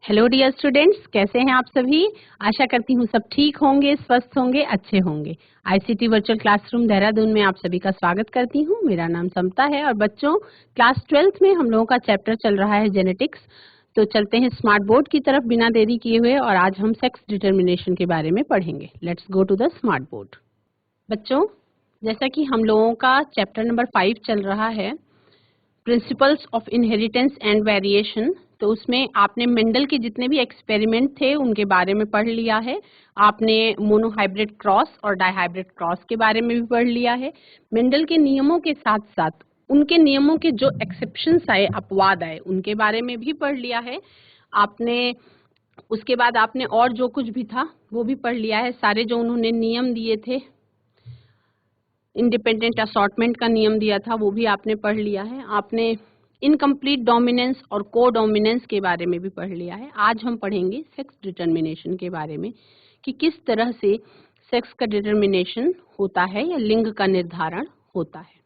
Hello dear students, कैसे हैं आप सभी। आशा करती हूँ सब ठीक होंगे, स्वस्थ होंगे, अच्छे होंगे। आईसीटी वर्चुअल क्लासरूम देहरादून में आप सभी का स्वागत करती हूँ। मेरा नाम समता है और बच्चों क्लास 12th में हम लोगों का चैप्टर चल रहा है जेनेटिक्स। तो चलते हैं स्मार्ट बोर्ड की तरफ बिना देरी किए हुए और आज हम सेक्स डिटर्मिनेशन के बारे में पढ़ेंगे। Let's go to the smart board. बच्चों, जैसा कि हम लोगों का चैप्टर नंबर 5 चल रहा है, principles of inheritance and variation, तो उसमें आपने मेंडल के जितने भी एक्सपेरिमेंट थे उनके बारे में पढ़ लिया है। आपने मोनोहाइब्रिड क्रॉस और डाइहाइब्रिड क्रॉस के बारे में भी पढ़ लिया है। मेंडल के नियमों के साथ साथ उनके नियमों के जो एक्सेप्शंस आए, अपवाद आए, उनके बारे में भी पढ़ लिया है आपने। उसके बाद आपने और जो कुछ भी था वो भी पढ़ लिया है। सारे जो उन्होंने नियम दिए थे, इंडिपेंडेंट असॉर्टमेंट का नियम दिया था, वो भी आपने पढ़ लिया है। आपने इनकम्प्लीट डोमिनेंस और को डोमिनेंस के बारे में भी पढ़ लिया है। आज हम पढ़ेंगे सेक्स डिटर्मिनेशन के बारे में कि किस तरह से सेक्स का डिटर्मिनेशन होता है या लिंग का निर्धारण होता है।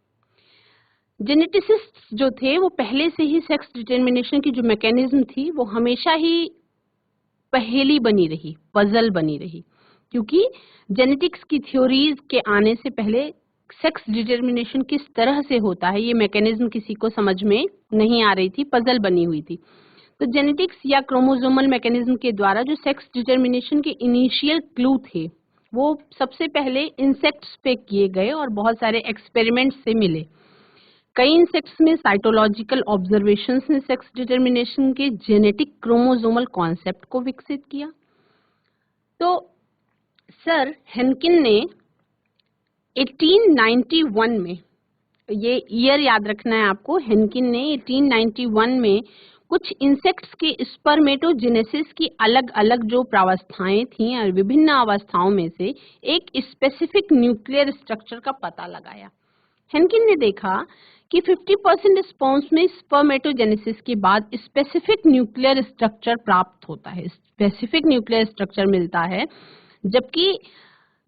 जेनेटिसिस्ट जो थे वो पहले से ही सेक्स डिटर्मिनेशन की जो मैकेनिज्म थी वो हमेशा ही पहेली बनी रही, पजल बनी रही, क्योंकि जेनेटिक्स की थ्योरीज के आने से पहले सेक्स डिटर्मिनेशन किस तरह से होता है ये मैकेनिज्म किसी को समझ में नहीं आ रही थी, पजल बनी हुई थी। तो जेनेटिक्स या क्रोमोसोमल मैकेनिज्म के द्वारा जो सेक्स डिटर्मिनेशन के इनिशियल क्लू थे वो सबसे पहले इंसेक्ट्स पे किए गए और बहुत सारे एक्सपेरिमेंट्स से मिले। कई इंसेक्ट्स में साइटोलॉजिकल ऑब्जर्वेशंस ने सेक्स डिटर्मिनेशन के जेनेटिक क्रोमोसोमल कॉन्सेप्ट को विकसित किया। तो सर हेनकिन ने 1891 में, ये ईयर याद रखना है आपको, हेनकिन ने 1891 में कुछ इंसेक्ट्स के स्पर्मेटोजेनेसिस की अलग अलग जो प्रावस्थाएं थीं और विभिन्न अवस्थाओं में से एक स्पेसिफिक न्यूक्लियर स्ट्रक्चर का पता लगाया। हेनकिन ने देखा कि 50% स्पर्म्स में स्पर्मेटोजेनेसिस के बाद स्पेसिफिक न्यूक्लियर स्ट्रक्चर प्राप्त होता है, स्पेसिफिक न्यूक्लियर स्ट्रक्चर मिलता है, जबकि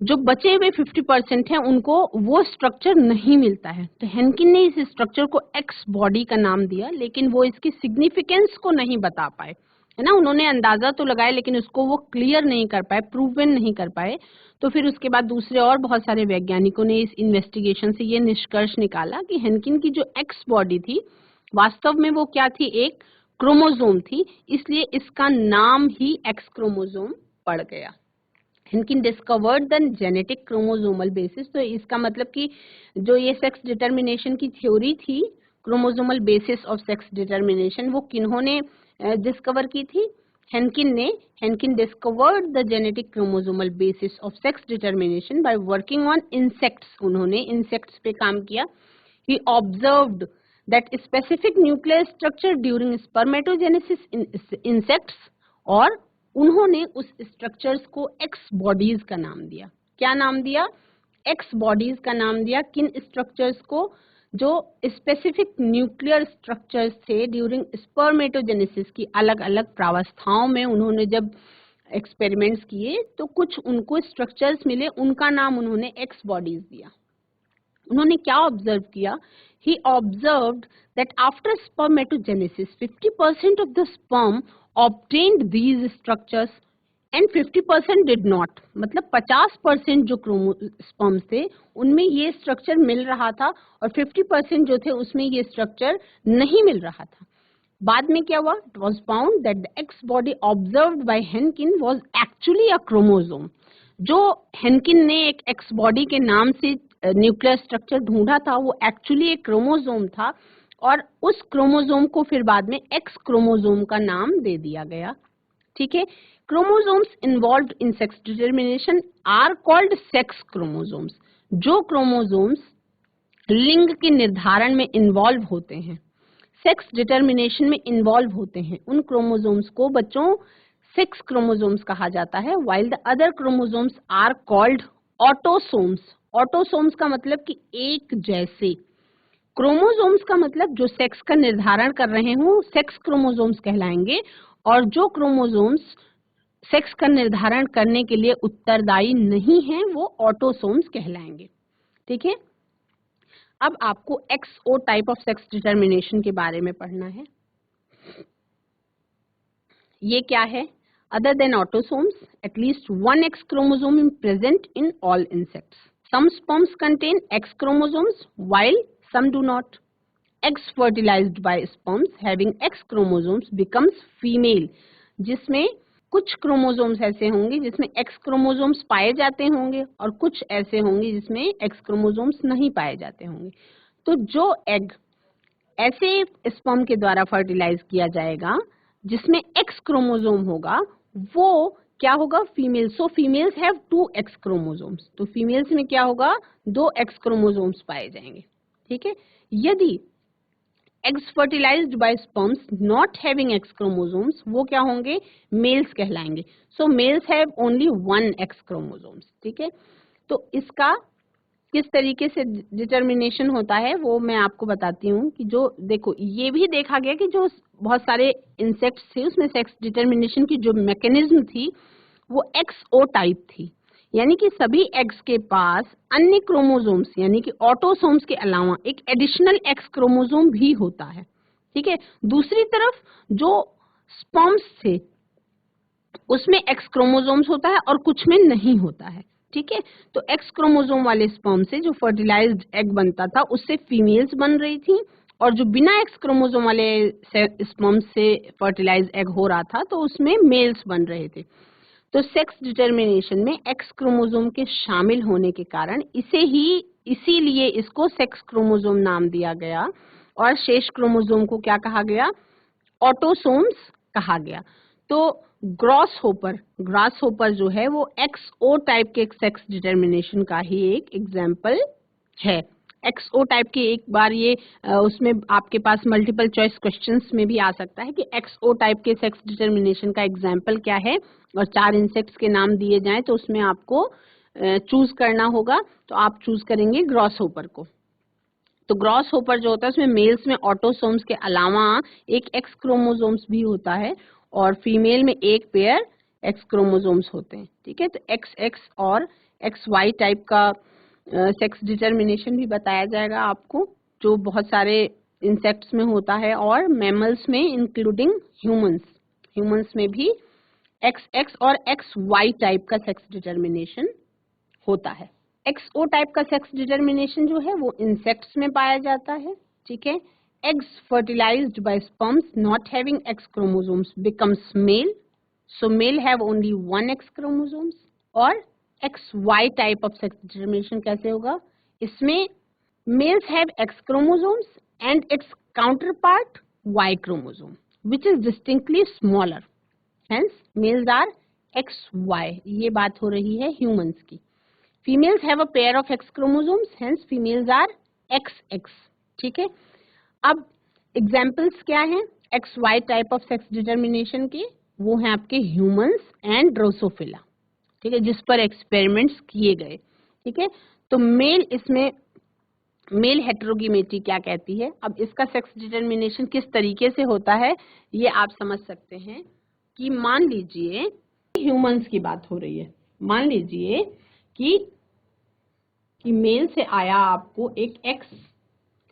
जो बचे हुए 50% हैं उनको वो स्ट्रक्चर नहीं मिलता है। तो हेनकिन ने इस स्ट्रक्चर को एक्स बॉडी का नाम दिया, लेकिन वो इसकी सिग्निफिकेंस को नहीं बता पाए, है ना। उन्होंने अंदाजा तो लगाया लेकिन उसको वो क्लियर नहीं कर पाए, प्रूवन नहीं कर पाए। तो फिर उसके बाद दूसरे और बहुत सारे वैज्ञानिकों ने इस इन्वेस्टिगेशन से ये निष्कर्ष निकाला कि हेनकिन की जो एक्स बॉडी थी वास्तव में वो क्या थी, एक क्रोमोसोम थी, इसलिए इसका नाम ही एक्स क्रोमोसोम पड़ गया। Henking discovered the genetic chromosomal basis. तो इसका मतलब कि जो ये सेक्स डिटर्मिनेशन की थ्योरी थी, chromosomal basis of sex determination, वो किन्होंने डिस्कवर की थी, हेनकिन ने। Henking discovered the genetic chromosomal basis of sex determination by working on insects. उन्होंने इंसेक्ट्स पे काम किया। He observed that specific nuclear structure during spermatogenesis in insects, और उन्होंने उस स्ट्रक्चर्स को एक्स बॉडीज का नाम दिया। क्या नाम दिया? एक्स बॉडीज का नाम दिया। किन स्ट्रक्चर्स को? जो स्पेसिफिक न्यूक्लियर स्ट्रक्चर्स थे ड्यूरिंग स्पर्मेटोजेनेसिस की अलग अलग प्रावस्थाओं में उन्होंने जब एक्सपेरिमेंट्स किए तो कुछ उनको स्ट्रक्चर्स मिले, उनका नाम उन्होंने एक्स बॉडीज दिया। उन्होंने क्या ऑब्जर्व किया? He observed that after spermatogenesis, 50% of the sperm obtained these structures and 50% did not. मतलब 50% जो स्पर्म्स थे उनमें ये स्ट्रक्चर मिल रहा था और 50% जो थे उसमें ये स्ट्रक्चर नहीं मिल रहा था। बाद में क्या हुआ? It was found that the X body observed by Henkin was actually a chromosome. जो हेनकिन ने एक एक्स बॉडी के नाम से न्यूक्लियर स्ट्रक्चर ढूंढा था वो एक्चुअली एक क्रोमोसोम था, और उस क्रोमोसोम को फिर बाद में एक्स क्रोमोसोम का नाम दे दिया गया। ठीक है। Chromosomes involved in sex determination are called sex chromosomes. जो क्रोमोसोम्स लिंग के निर्धारण में इन्वॉल्व होते हैं, सेक्स डिटर्मिनेशन में इन्वॉल्व होते हैं, उन क्रोमोसोम्स को बच्चों सेक्स क्रोमोसोम्स कहा जाता है। While the other chromosomes are called autosomes. Autosomes का मतलब कि एक जैसे, क्रोमोसोम्स का मतलब जो सेक्स का निर्धारण कर रहे हो सेक्स क्रोमोसोम्स कहलाएंगे, और जो क्रोमोसोम्स सेक्स का निर्धारण करने के लिए उत्तरदायी नहीं है वो ऑटोसोम्स कहलाएंगे। ठीक है। अब आपको XO type of sex determination के बारे में पढ़ना है। ये क्या है? Other than autosomes, at least one X chromosome is present in all insects. Some sperms contain X chromosomes while some do not. Eggs fertilized by sperms having X chromosomes becomes female, जिसमें कुछ क्रोमोसोम्स ऐसे होंगे जिसमें x chromosomes पाए जाते होंगे और कुछ ऐसे होंगे जिसमें एक्स क्रोमोसोम्स नहीं पाए जाते होंगे. तो जो एग ऐसे स्पर्म के द्वारा फर्टिलाइज किया जाएगा जिसमें एक्स क्रोमोसोम होगा, वो क्या होगा? Female. So females have 2 x chromosomes. तो फीमेल्स में क्या होगा? 2 एक्स क्रोमोसोम्स पाए जाएंगे. ठीक है. यदि eggs fertilized by sperms not having X chromosomes, वो क्या होंगे? मेल्स कहलाएंगे. So males have only 1 X chromosomes. ठीक है. तो इसका किस तरीके से डिटर्मिनेशन होता है वो मैं आपको बताती हूँ कि जो देखो ये भी देखा गया कि जो बहुत सारे इंसेक्ट्स थे उसमें सेक्स डिटर्मिनेशन की जो मैकेनिज्म थी वो XO टाइप थी, यानी कि सभी एग्स के पास अन्य क्रोमोसोम्स यानी कि ऑटोसोम्स के अलावा एक एडिशनल एक्स क्रोमोसोम भी होता है. ठीक है. दूसरी तरफ जो स्पर्म्स थे उसमें एक्स क्रोमोसोम्स होता है और कुछ में नहीं होता है. ठीक है. तो एक्स क्रोमोसोम वाले स्पर्म से जो फर्टिलाइज्ड एग बनता था उससे फीमेल्स बन रही थी और जो बिना एक्स क्रोमोसोम वाले स्पर्म से फर्टिलाइज्ड एग हो रहा था तो उसमें मेल्स बन रहे थे. तो सेक्स डिटर्मिनेशन में एक्स क्रोमोसोम के शामिल होने के कारण इसीलिए इसको सेक्स क्रोमोसोम नाम दिया गया और शेष क्रोमोसोम को क्या कहा गया? ऑटोसोम्स कहा गया. तो ग्रास होपर जो है वो XO टाइप के सेक्स डिटर्मिनेशन का ही एक एग्जाम्पल है. XO टाइप के एक बार ये उसमें आपके पास मल्टीपल चॉइस क्वेश्चंस में भी आ सकता है कि XO टाइप के सेक्स डिटर्मिनेशन का एग्जाम्पल क्या है और 4 इंसेक्ट्स के नाम दिए जाएं तो उसमें आपको चूज करना होगा. तो आप चूज करेंगे ग्रॉस होपर को. तो ग्रॉस होपर जो होता है उसमें मेल्स में ऑटोसोम्स के अलावा एक एक्स क्रोमोसोम्स भी होता है और फीमेल में एक पेयर एक्स क्रोमोसोम्स होते हैं. ठीक है. तो XX और XY टाइप का सेक्स डिटर्मिनेशन भी बताया जाएगा आपको जो बहुत सारे इंसेक्ट्स में होता है और मैमल्स में इंक्लूडिंग ह्यूमंस में भी XX और XY टाइप का सेक्स डिटर्मिनेशन होता है. XO टाइप का सेक्स डिटर्मिनेशन जो है वो इंसेक्ट्स में पाया जाता है. ठीक है. Eggs fertilized by sperms not having X chromosomes becomes male. So male have only 1 X chromosomes. और XY type of sex determination कैसे होगा? इसमें males have X chromosomes and its counterpart Y chromosome, which is distinctly smaller. Hence, males are XY. ये बात हो रही है humans की. Females have a pair of X chromosomes, hence females are XX. ठीक है. अब एग्जाम्पल्स क्या हैं XY type of sex determination के? वो हैं आपके ह्यूमंस एंड ड्रोसोफिला. ठीक है. जिस पर एक्सपेरिमेंट्स किए गए. ठीक है. तो मेल हेटेरोगेमेटी क्या कहती है? अब इसका सेक्स डिटर्मिनेशन किस तरीके से होता है ये आप समझ सकते हैं कि मान लीजिए ह्यूमंस की बात हो रही है. मान लीजिए कि मेल से आया आपको एक एक्स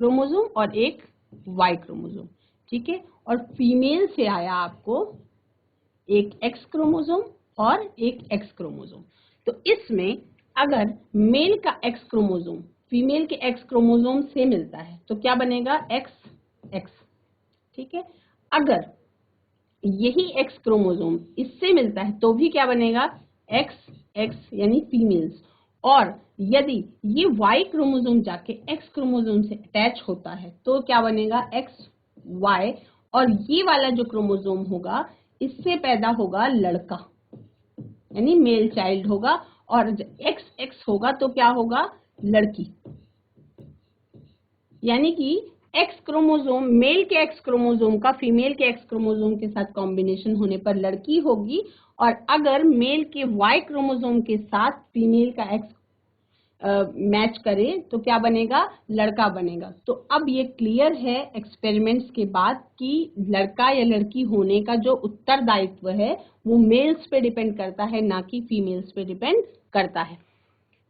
क्रोमोसोम और एक वाई क्रोमोसोम. ठीक है. और फीमेल से आया आपको एक एक्स क्रोमोसोम और एक एक्स क्रोमोसोम. तो इसमें अगर मेल का एक्स क्रोमोसोम फीमेल के एक्स क्रोमोसोम से मिलता है तो क्या बनेगा? XX. ठीक है. अगर यही एक्स क्रोमोसोम इससे मिलता है तो भी क्या बनेगा? XX यानी फीमेल्स. और यदि ये Y क्रोमोसोम जाके X क्रोमोसोम से अटैच होता है तो क्या बनेगा? XY. और ये वाला जो क्रोमोसोम होगा इससे पैदा होगा लड़का यानी मेल चाइल्ड होगा और XX होगा तो क्या होगा? लड़की. यानी कि एक्स क्रोमोसोम मेल के एक्स क्रोमोसोम का फीमेल के एक्स क्रोमोसोम के साथ कॉम्बिनेशन होने पर लड़की होगी और अगर मेल के वाई क्रोमोसोम के साथ फीमेल का एक्स मैच करे तो क्या बनेगा? लड़का बनेगा. तो अब ये क्लियर है एक्सपेरिमेंट्स के बाद कि लड़का या लड़की होने का जो उत्तरदायित्व है वो मेल्स पे डिपेंड करता है ना कि फीमेल्स पे डिपेंड करता है.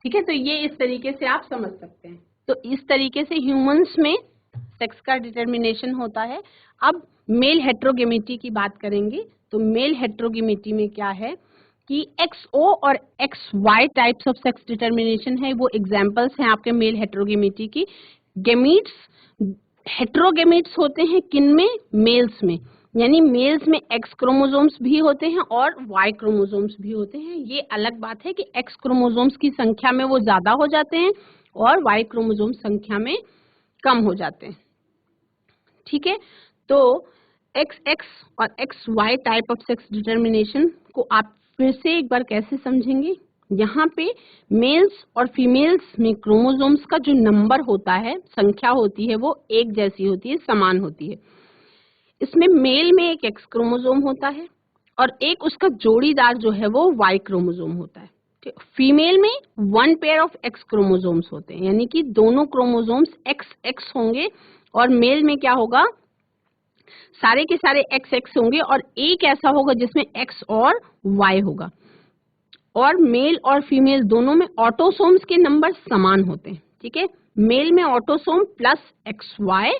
ठीक है. तो ये इस तरीके से आप समझ सकते हैं. तो इस तरीके से ह्यूमंस में सेक्स का डिटर्मिनेशन होता है. अब मेल हेटेरोगेमेटी की बात करेंगे तो तो मेल हेट्रोगेमिटी में क्या है कि XO और XY types of sex determination है, वो एग्जांपल्स हैं आपके मेल हेट्रोगेमिटी की। गेमीट्स हेट्रोगेमिट्स होते हैं किन में? मेल्स में, यानी मेल्स में X क्रोमोसोम्स भी होते हैं और Y क्रोमोसोम्स भी होते हैं। ये अलग बात है कि X क्रोमोसोम्स की संख्या में वो ज्यादा हो जाते हैं और Y क्रोमोसोम संख्या में कम हो जाते हैं। ठीक है, तो XX और XY type of sex determination को आप फिर से एक बार कैसे समझेंगे? यहाँ पे मेल्स और फीमेल्स में क्रोमोसोम्स का जो नंबर होता है, संख्या होती है, वो एक जैसी होती है, समान होती है। इसमें मेल में एक X क्रोमोसोम होता है और एक उसका जोड़ीदार जो है वो Y क्रोमोसोम होता है। फीमेल में 1 पेयर ऑफ X क्रोमोसोम्स होते हैं, यानी कि दोनों क्रोमोसोम्स XX होंगे और मेल में क्या होगा? सारे के सारे XX होंगे और एक ऐसा होगा जिसमें X और Y होगा। और मेल और फीमेल दोनों में ऑटोसोम्स के नंबर समान होते हैं। ठीक है, मेल में ऑटोसोम प्लस XY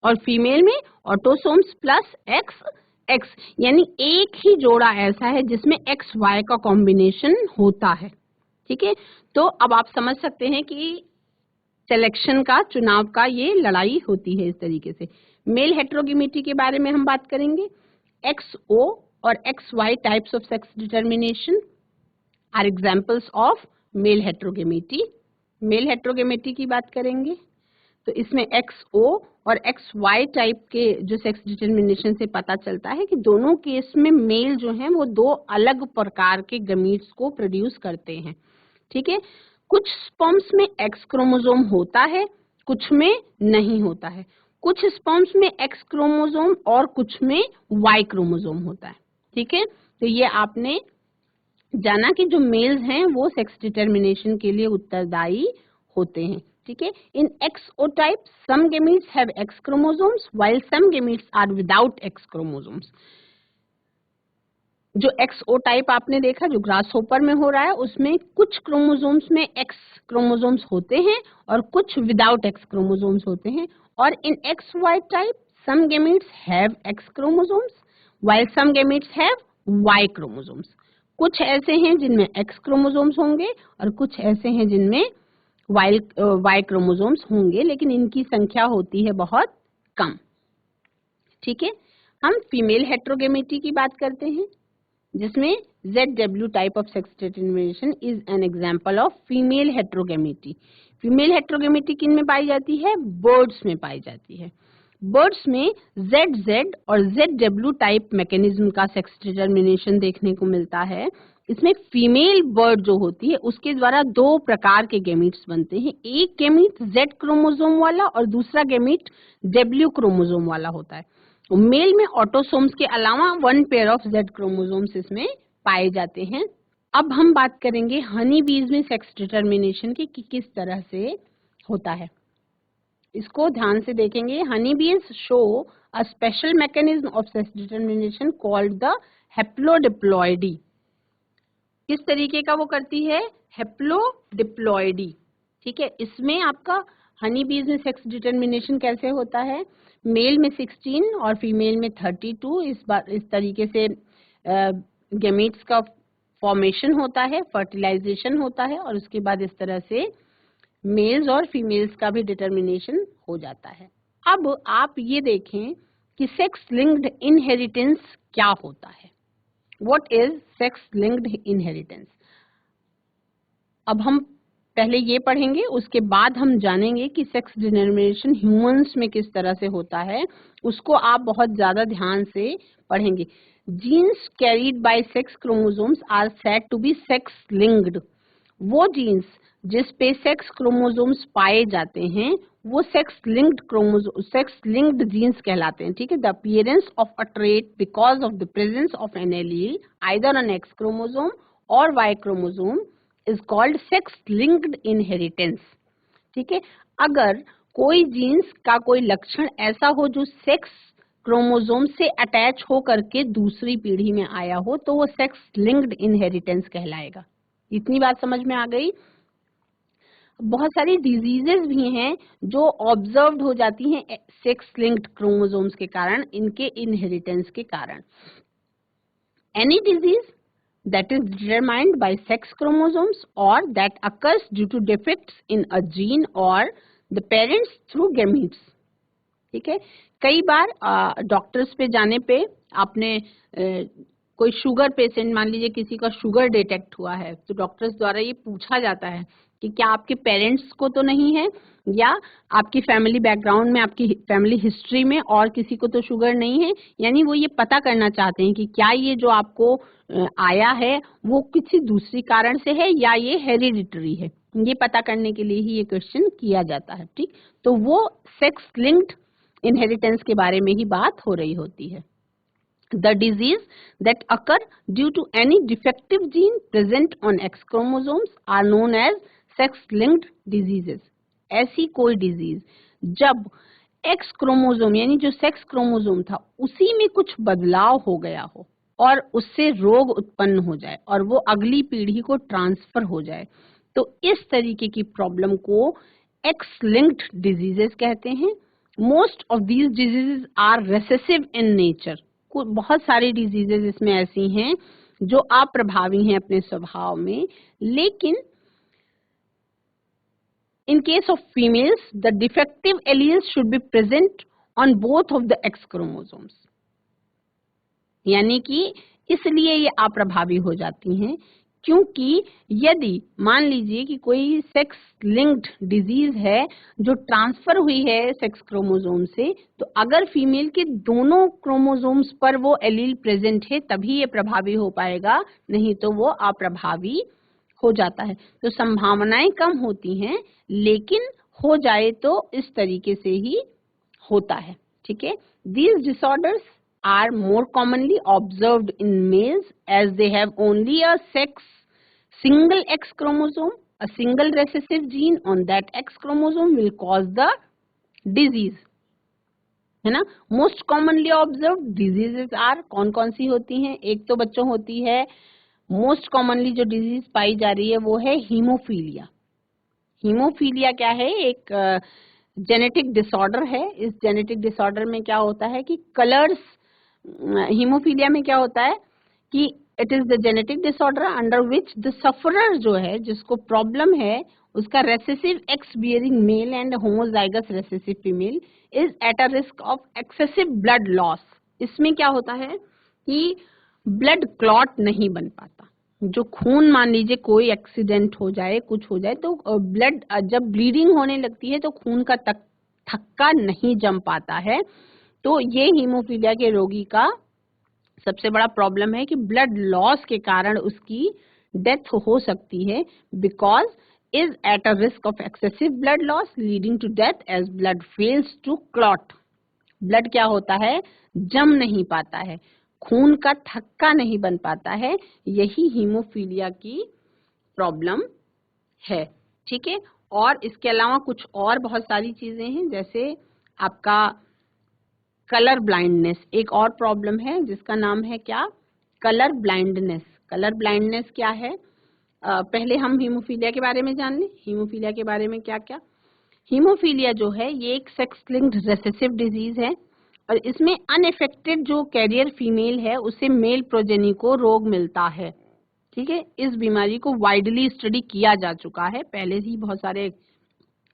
और फीमेल में ऑटोसोम्स प्लस XX, यानी एक ही जोड़ा ऐसा है जिसमें XY का कॉम्बिनेशन होता है। ठीक है, तो अब आप समझ सकते हैं कि सिलेक्शन का, चुनाव का ये लड़ाई होती है इस तरीके से। मेल हेट्रोगेमिटी के बारे में हम बात करेंगे। XO और XY types of sex determination are examples of male heterogamety. Male heterogamety की बात करेंगे तो इसमें XO और XY टाइप के जो सेक्स डिटर्मिनेशन से पता चलता है कि दोनों केस में मेल जो हैं वो दो अलग प्रकार के गमीट्स को प्रोड्यूस करते हैं। ठीक है, कुछ स्पर्म्स में X क्रोमोसोम होता है, कुछ में नहीं होता है। कुछ स्पर्म्स में X क्रोमोसोम और कुछ में Y क्रोमोसोम होता है। ठीक है, तो ये आपने जाना कि जो मेल्स हैं वो सेक्स डिटर्मिनेशन के लिए उत्तरदायी होते हैं। ठीक है, in XO type some gametes have X chromosomes while some gametes are without X chromosomes. जो XO टाइप आपने देखा जो ग्रास होपर में हो रहा है, उसमें कुछ क्रोमोसोम्स में X क्रोमोसोम्स होते हैं और कुछ विदाउट X क्रोमोसोम्स होते हैं। और in XY type some gametes have X chromosomes while some gametes have Y chromosomes. कुछ ऐसे हैं जिनमें X क्रोमोसोम्स होंगे और कुछ ऐसे हैं जिनमें Y क्रोमोसोम्स होंगे, लेकिन इनकी संख्या होती है बहुत कम। ठीक है, हम फीमेल हेट्रोगेमिटी की बात करते हैं जिसमें ZW type of sex determination is an example of female heterogamety. Female heterogamety किन में पाई जाती है? बर्ड्स में पाई जाती है। बर्ड्स में ZZ और ZW टाइप मैकेनिज्म का सेक्स डिटर्मिनेशन देखने को मिलता है। इसमें फीमेल बर्ड जो होती है उसके द्वारा दो प्रकार के गैमीट्स बनते हैं। एक गैमीट Z क्रोमोसोम वाला और दूसरा गैमीट W क्रोमोसोम वाला होता है। मेल में ऑटोसोम्स के अलावा 1 पेयर ऑफ Z क्रोमोसोम्स इसमें पाए जाते हैं। अब हम बात करेंगे हनी बीज में सेक्स डिटर्मिनेशन की कि किस तरह से होता है। इसको ध्यान से देखेंगे। Honey bees show a special mechanism of sex determination called the haplodiploidy. किस तरीके का वो करती है? हेप्लोडिप्लॉइडी। ठीक है, इसमें आपका हनी बीज में सेक्स डिटर्मिनेशन कैसे होता है? मेल में 16 और फीमेल में 32 इस तरीके से गैमीट्स का फॉर्मेशन होता है, फर्टिलाइजेशन होता है और उसके बाद इस तरह से मेल्स और फीमेल्स का भी डिटर्मिनेशन हो जाता है। अब आप ये देखें कि सेक्स लिंक्ड इनहेरिटेंस क्या होता है। What is sex linked inheritance? अब हम पहले ये पढ़ेंगे, उसके बाद हम जानेंगे कि सेक्स डिटर्मिनेशन ह्यूमंस में किस तरह से होता है। उसको आप बहुत ज्यादा ध्यान से पढ़ेंगे। Genes carried by sex chromosomes are said to be sex linked. वो जीन्स जिस पे सेक्स क्रोमोसोम्स पाए जाते हैं वो सेक्स लिंक्ड जीन्स कहलाते हैं। ठीक है, the appearance of a trait because of the presence of an allele either on X chromosome और Y chromosome is called sex linked inheritance. ठीक है, अगर कोई जीन्स का कोई लक्षण ऐसा हो जो सेक्स क्रोमोसोम से अटैच हो करके दूसरी पीढ़ी में आया हो तो वो सेक्स लिंक्ड इनहेरिटेंस कहलाएगा। इतनी बात समझ में आ गई। बहुत सारी डिजीजेस भी हैं जो ऑब्जर्व्ड हो जाती हैं सेक्स लिंक्ड क्रोमोसोम्स के कारण, इनके इनहेरिटेंस के कारण। Any disease that is determined by sex chromosomes or that occurs due to defects in a gene or the parents through gametes. ठीक है, कई बार डॉक्टर्स पे जाने पे आपने कोई शुगर पेशेंट, मान लीजिए किसी का शुगर डिटेक्ट हुआ है, तो डॉक्टर्स द्वारा ये पूछा जाता है कि क्या आपके पेरेंट्स को तो नहीं है, या आपकी फैमिली बैकग्राउंड में, आपकी फैमिली हिस्ट्री में और किसी को तो शुगर नहीं है। यानी वो ये पता करना चाहते हैं कि क्या ये जो आपको आया है वो किसी दूसरी कारण से है या ये हेरिडिटरी है। ये पता करने के लिए ही ये क्वेश्चन किया जाता है। ठीक, तो वो सेक्स लिंक्ड इनहेरिटेंस के बारे में ही बात हो रही होती है। The disease that occur due to any defective gene present on X chromosomes are known as sex-linked diseases. ऐसी कोई डिजीज जब X क्रोमोसोम यानी जो सेक्स क्रोमोसोम था उसी में कुछ बदलाव हो गया हो और उससे रोग उत्पन्न हो जाए और वो अगली पीढ़ी को ट्रांसफर हो जाए, तो इस तरीके की प्रॉब्लम को X linked diseases कहते हैं। Most of these diseases are recessive in nature. बहुत सारी डिजीजेज इसमें ऐसी हैं जो अप्रभावी हैं अपने स्वभाव में, लेकिन in case of females the defective alleles should be present on both of the X chromosomes. यानी कि इसलिए ये अप्रभावी हो जाती हैं क्योंकि यदि मान लीजिए कि कोई सेक्स लिंक्ड डिजीज है जो ट्रांसफर हुई है सेक्स क्रोमोसोम से, तो अगर फीमेल के दोनों क्रोमोसोम्स पर वो एलील प्रेजेंट है तभी ये प्रभावी हो पाएगा, नहीं तो वो अप्रभावी हो जाता है। तो संभावनाएं कम होती हैं, लेकिन हो जाए तो इस तरीके से ही होता है। ठीक है, these disorders are more commonly observed in males as they have only a single X chromosome. A single recessive gene on that X chromosome will cause the disease, है ना। Most commonly observed diseases are कौन कौन सी होती हैं? एक तो बच्चों होती है मोस्ट कॉमनली जो डिजीज पाई जा रही है वो है हीमोफीलिया। हीमोफीलिया क्या है? एक जेनेटिक डिसऑर्डर है। इस जेनेटिक डिसऑर्डर में क्या होता है कि कलर्स, हीमोफीलिया में क्या होता है कि it is the genetic disorder under which the sufferer जो है, जिसको प्रॉब्लम है, उसका recessive x bearing male and homozygous recessive female is at a risk of excessive blood loss. इसमें क्या होता है कि ब्लड क्लॉट नहीं बन पाता। जो खून, मान लीजिए कोई एक्सीडेंट हो जाए, कुछ हो जाए, तो ब्लड जब ब्लीडिंग होने लगती है तो खून का थक्का नहीं जम पाता है। तो ये हीमोफीलिया के रोगी का सबसे बड़ा प्रॉब्लम है कि ब्लड लॉस के कारण उसकी डेथ हो सकती है, because is at a risk of excessive blood loss leading to death as blood fails to clot. Blood क्या होता है? जम नहीं पाता है, खून का थक्का नहीं बन पाता है। यही हीमोफीलिया की प्रॉब्लम है। ठीक है, और इसके अलावा कुछ और बहुत सारी चीजें हैं, जैसे आपका कलर ब्लाइंडनेस एक और प्रॉब्लम है जिसका नाम है क्या? Colour blindness. कलर ब्लाइंडनेस क्या है? पहले हम हीमोफीलिया के बारे में जान लें। हीमोफीलिया के बारे में क्या क्या? हीमोफीलिया जो है ये एक सेक्स लिंक्ड रेसेसिव डिजीज है और इसमें अनएफेक्टेड जो कैरियर फीमेल है उसे मेल प्रोजेनी को रोग मिलता है। ठीक है, इस बीमारी को वाइडली स्टडी किया जा चुका है, पहले ही बहुत सारे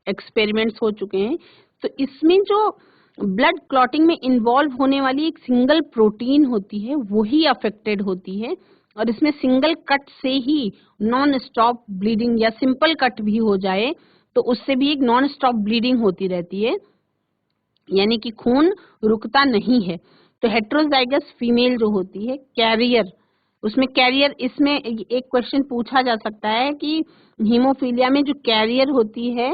एक्सपेरिमेंट्स हो चुके हैं। तो इसमें जो ब्लड क्लॉटिंग में इन्वॉल्व होने वाली एक सिंगल प्रोटीन होती है वही अफेक्टेड होती है और इसमें सिंगल कट से ही नॉन स्टॉप ब्लीडिंग, या सिंपल कट भी हो जाए तो उससे भी एक नॉन स्टॉप ब्लीडिंग होती रहती है, यानी कि खून रुकता नहीं है। तो हेट्रोजाइगस फीमेल जो होती है कैरियर, उसमें कैरियर, इसमें एक क्वेश्चन पूछा जा सकता है कि हीमोफीलिया में जो कैरियर होती है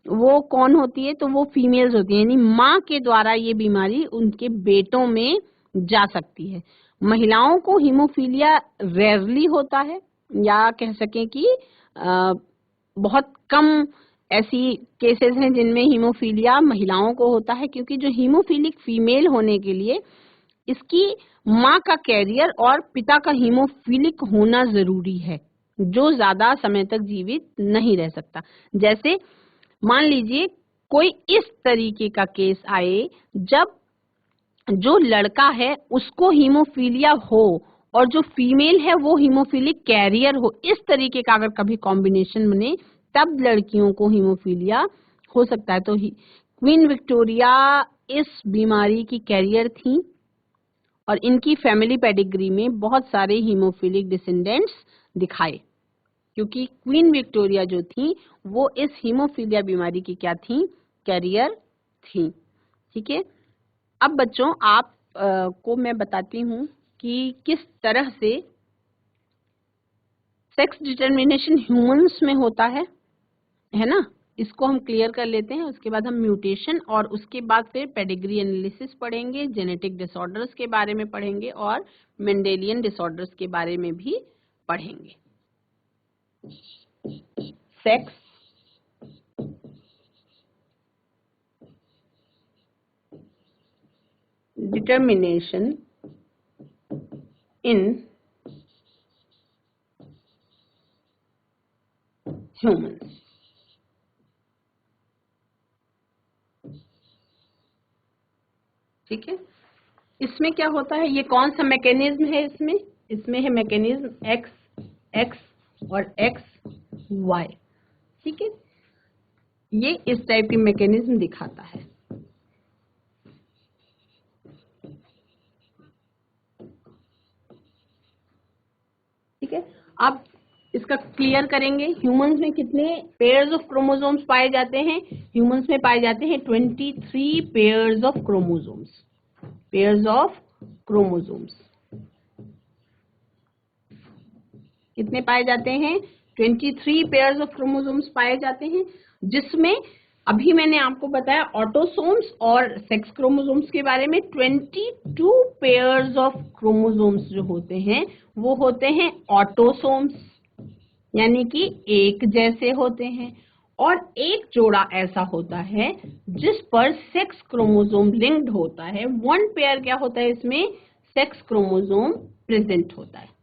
वो कौन होती है? तो वो फीमेल्स होती है, यानी माँ के द्वारा ये बीमारी उनके बेटों में जा सकती है। महिलाओं को हीमोफीलिया रेयरली होता है, या कह सकें कि बहुत कम ऐसी केसेस हैं जिनमें हीमोफीलिया महिलाओं को होता है, क्योंकि जो हीमोफीलिक फीमेल होने के लिए इसकी माँ का कैरियर और पिता का हीमोफीलिक होना जरूरी है, जो ज्यादा समय तक जीवित नहीं रह सकता। जैसे मान लीजिए कोई इस तरीके का केस आए जब जो लड़का है उसको हीमोफीलिया हो और जो फीमेल है वो हीमोफिलिक कैरियर हो, इस तरीके का अगर कभी कॉम्बिनेशन बने तब लड़कियों को हीमोफीलिया हो सकता है। तो क्वीन विक्टोरिया इस बीमारी की कैरियर थी और इनकी फैमिली पेडिग्री में बहुत सारे हीमोफिलिक डिसेंडेंट्स दिखाए, क्योंकि क्वीन विक्टोरिया जो थी वो इस हीमोफीलिया बीमारी की क्या थी, कैरियर थी। ठीक है, अब बच्चों आप को मैं बताती हूँ कि किस तरह से सेक्स डिटर्मिनेशन ह्यूमंस में होता है ना। इसको हम क्लियर कर लेते हैं, उसके बाद हम म्यूटेशन और उसके बाद फिर पेडिग्री एनालिसिस पढ़ेंगे, जेनेटिक डिसऑर्डर्स के बारे में पढ़ेंगे और मेंडेलियन डिसऑर्डर्स के बारे में भी पढ़ेंगे। Sex determination in humans. ठीक है, इसमें क्या होता है, ये कौन सा मैकेनिज्म है, इसमें है मैकेनिज्म एक्स एक्स और एक्स वाई। ठीक है, ये इस टाइप की मैकेनिज्म दिखाता है। ठीक है, अब इसका क्लियर करेंगे। ह्यूमंस में कितने पेयर्स ऑफ क्रोमोसोम्स पाए जाते हैं? ह्यूमंस में पाए जाते हैं 23 pairs of chromosomes. Pairs of chromosomes कितने पाए जाते हैं? 23 पेयर्स ऑफ क्रोमोसोम्स पाए जाते हैं, जिसमें अभी मैंने आपको बताया ऑटोसोम्स और सेक्स क्रोमोसोम्स के बारे में। 22 पेयर्स ऑफ क्रोमोसोम्स जो होते हैं वो होते हैं ऑटोसोम्स, यानी कि एक जैसे होते हैं, और एक जोड़ा ऐसा होता है जिस पर सेक्स क्रोमोसोम लिंक्ड होता है। वन पेयर क्या होता है, इसमें सेक्स क्रोमोसोम प्रेजेंट होता है।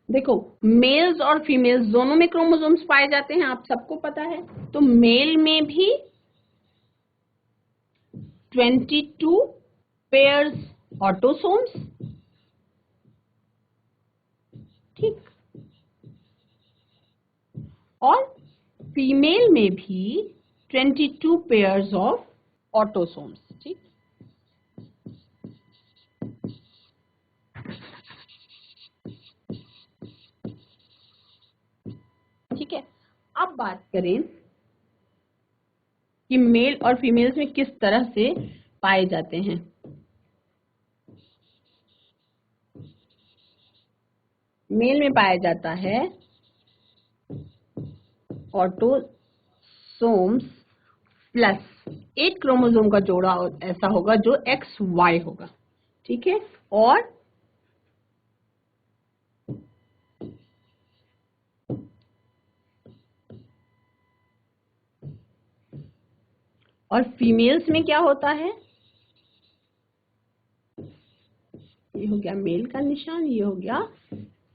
देखो, मेल्स और फीमेल्स दोनों में क्रोमोसोम्स पाए जाते हैं, आप सबको पता है। तो मेल में भी 22 पेयर्स ऑटोसोम्स, ठीक, और फीमेल में भी 22 पेयर्स ऑफ ऑटोसोम्स। ठीक, ठीक है, अब बात करें कि मेल और फीमेल्स में किस तरह से पाए जाते हैं। मेल में पाया जाता है ऑटोसोम्स प्लस एक क्रोमोसोम का जोड़ा ऐसा होगा जो एक्स वाई होगा। ठीक है, और फीमेल्स में क्या होता है, ये हो गया मेल का निशान, ये हो गया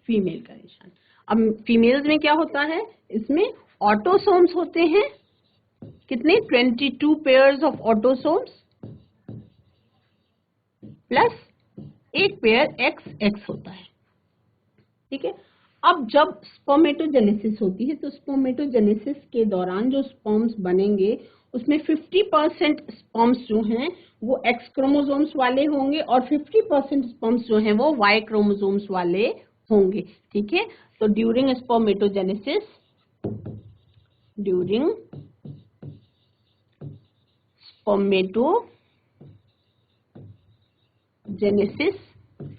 फीमेल का निशान। अब फीमेल्स में क्या होता है, इसमें ऑटोसोम्स होते हैं कितने, 22 पेयर्स ऑफ ऑटोसोम्स प्लस एक पेयर एक्स एक्स होता है। ठीक है, अब जब स्पर्मेटोजेनेसिस होती है तो स्पर्मेटोजेनेसिस के दौरान जो स्पर्म्स बनेंगे उसमें 50% स्पर्म्स जो हैं वो एक्स क्रोमोसोम्स वाले होंगे और 50% स्पर्म्स जो हैं वो वाई क्रोमोसोम्स वाले होंगे। ठीक है, तो ड्यूरिंग स्पर्मेटोजेनेसिस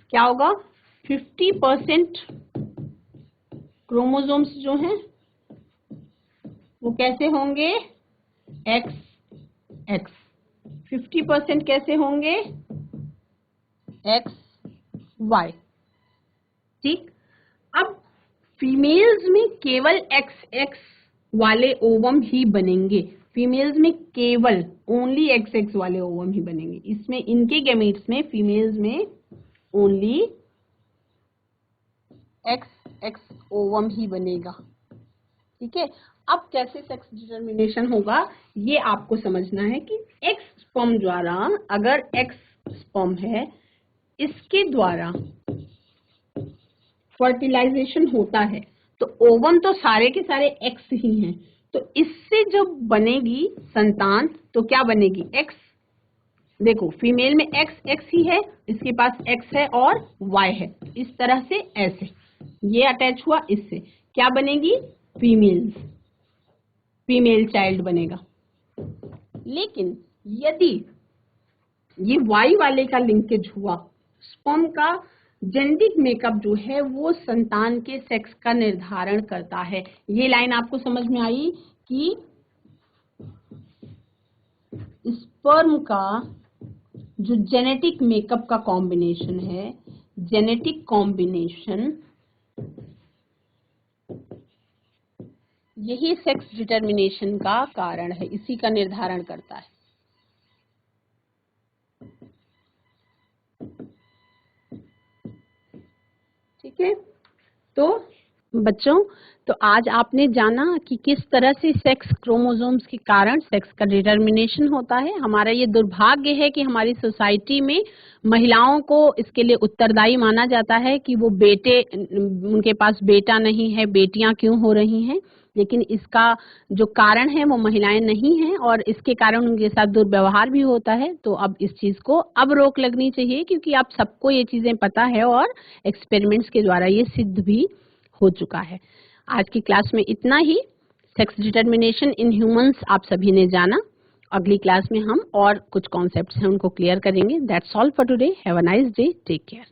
क्या होगा, 50% क्रोमोसोम्स जो हैं वो कैसे होंगे, एक्स एक्स। 50% कैसे होंगे, एक्स वाई। ठीक, अब फीमेल्स में केवल एक्स एक्स वाले ओवम ही बनेंगे। फीमेल्स में केवल ओनली एक्स एक्स वाले ओवम ही बनेंगे। इसमें इनके गैमीट्स में फीमेल्स में ओनली एक्स एक्स ओवम ही बनेगा। ठीक है, अब कैसे सेक्स डिटर्मिनेशन होगा ये आपको समझना है कि एक्स स्पर्म द्वारा, अगर एक्स स्पर्म है इसके द्वारा फर्टिलाइजेशन होता है तो ओवम तो सारे के सारे एक्स ही हैं, तो इससे जब बनेगी संतान तो क्या बनेगी, एक्स। देखो फीमेल में एक्स एक्स ही है, इसके पास एक्स है और वाई है, इस तरह से ऐसे ये अटैच हुआ, इससे क्या बनेगी, फीमेल चाइल्ड बनेगा। लेकिन यदि ये वाई वाले का लिंकेज हुआ, स्पर्म का जेनेटिक मेकअप जो है वो संतान के सेक्स का निर्धारण करता है। ये लाइन आपको समझ में आई कि स्पर्म का जो जेनेटिक मेकअप का कॉम्बिनेशन है, जेनेटिक कॉम्बिनेशन यही सेक्स डिटर्मिनेशन का कारण है, इसी का निर्धारण करता है। ठीक है, तो बच्चों, तो आज आपने जाना कि किस तरह से सेक्स क्रोमोसोम्स के कारण सेक्स का डिटर्मिनेशन होता है। हमारा ये दुर्भाग्य है कि हमारी सोसाइटी में महिलाओं को इसके लिए उत्तरदायी माना जाता है कि वो बेटे, उनके पास बेटा नहीं है, बेटियां क्यों हो रही हैं, लेकिन इसका जो कारण है वो महिलाएं नहीं हैं और इसके कारण उनके साथ दुर्व्यवहार भी होता है। तो अब इस चीज को अब रोक लगनी चाहिए, क्योंकि आप सबको ये चीजें पता है और एक्सपेरिमेंट्स के द्वारा ये सिद्ध भी हो चुका है। आज की क्लास में इतना ही। सेक्स डिटर्मिनेशन इन ह्यूमंस आप सभी ने जाना। अगली क्लास में हम और कुछ कॉन्सेप्ट्स हैं उनको क्लियर करेंगे। That's all for today. Have a nice day. Take care.